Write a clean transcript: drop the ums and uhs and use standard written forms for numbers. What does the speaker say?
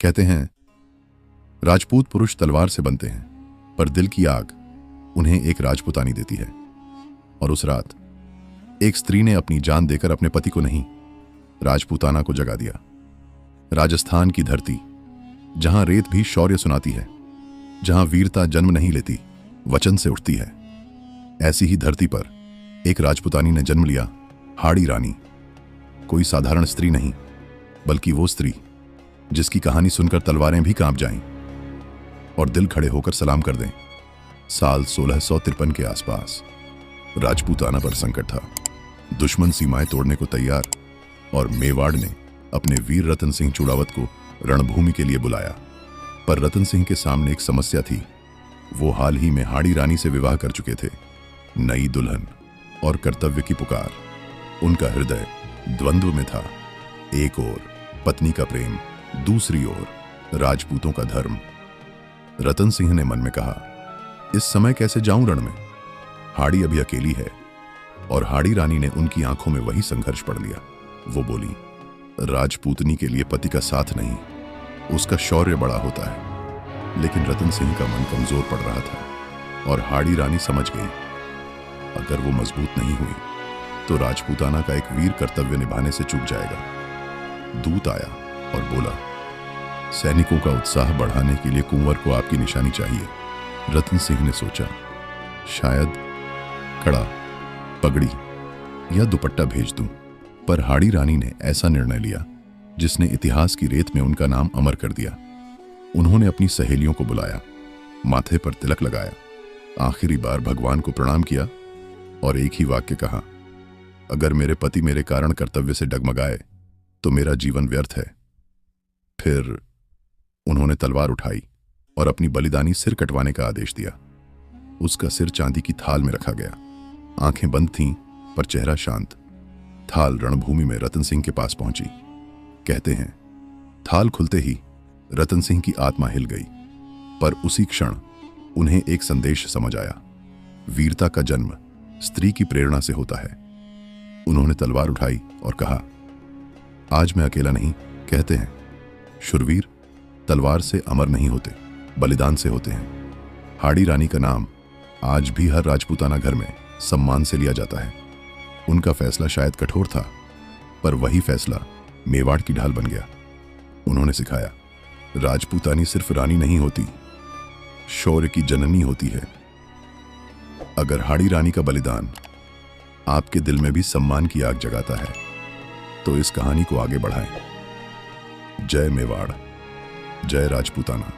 कहते हैं राजपूत पुरुष तलवार से बनते हैं, पर दिल की आग उन्हें एक राजपुतानी देती है। और उस रात एक स्त्री ने अपनी जान देकर अपने पति को नहीं, राजपूताना को जगा दिया। राजस्थान की धरती, जहां रेत भी शौर्य सुनाती है, जहां वीरता जन्म नहीं लेती, वचन से उठती है, ऐसी ही धरती पर एक राजपुतानी ने जन्म लिया, हाड़ी रानी। कोई साधारण स्त्री नहीं, बल्कि वो स्त्री जिसकी कहानी सुनकर तलवारें भी कांप जाएं और दिल खड़े होकर सलाम कर दें। साल 1653 के आसपास राजपूताना पर संकट था। दुश्मन सीमाएं तोड़ने को तैयार, और मेवाड़ ने अपने वीर रतन सिंह चुड़ावत को रणभूमि के लिए बुलाया। पर रतन सिंह के सामने एक समस्या थी। वो हाल ही में हाड़ी रानी से विवाह कर चुके थे। नई दुल्हन और कर्तव्य की पुकार। उनका हृदय द्वंद्व में था। एक ओर पत्नी का प्रेम, दूसरी ओर राजपूतों का धर्म। रतन सिंह ने मन में कहा, इस समय कैसे जाऊं रण में? हाड़ी अभी अकेली है। और हाड़ी रानी ने उनकी आंखों में वही संघर्ष पढ़ लिया। वो बोली, राजपूतनी के लिए पति का साथ नहीं, उसका शौर्य बड़ा होता है। लेकिन रतन सिंह का मन कमजोर पड़ रहा था और हाड़ी रानी समझ गई, अगर वो मजबूत नहीं हुई तो राजपूताना का एक वीर कर्तव्य निभाने से चूक जाएगा। दूत आया और बोला, सैनिकों का उत्साह बढ़ाने के लिए कुंवर को आपकी निशानी चाहिए। रतन सिंह ने सोचा, शायद कड़ा, पगड़ी या दुपट्टा भेज दूं। पर हाड़ी रानी ने ऐसा निर्णय लिया जिसने इतिहास की रेत में उनका नाम अमर कर दिया। उन्होंने अपनी सहेलियों को बुलाया, माथे पर तिलक लगाया, आखिरी बार भगवान को प्रणाम किया और एक ही वाक्य कहा, अगर मेरे पति मेरे कारण कर्तव्य से डगमगाए तो मेरा जीवन व्यर्थ है। फिर उन्होंने तलवार उठाई और अपनी बलिदानी सिर कटवाने का आदेश दिया। उसका सिर चांदी की थाल में रखा गया। आंखें बंद थीं, पर चेहरा शांत। थाल रणभूमि में रतन सिंह के पास पहुंची। कहते हैं, थाल खुलते ही रतन सिंह की आत्मा हिल गई। पर उसी क्षण उन्हें एक संदेश समझ आया, वीरता का जन्म स्त्री की प्रेरणा से होता है। उन्होंने तलवार उठाई और कहा, आज मैं अकेला नहीं। कहते हैं, शूरवीर तलवार से अमर नहीं होते, बलिदान से होते हैं। हाड़ी रानी का नाम आज भी हर राजपूताना घर में सम्मान से लिया जाता है। उनका फैसला शायद कठोर था, पर वही फैसला मेवाड़ की ढाल बन गया। उन्होंने सिखाया, राजपूतानी सिर्फ रानी नहीं होती, शौर्य की जननी होती है। अगर हाड़ी रानी का बलिदान आपके दिल में भी सम्मान की आग जगाता है, तो इस कहानी को आगे बढ़ाएं। जय मेवाड़, जय राजपूताना।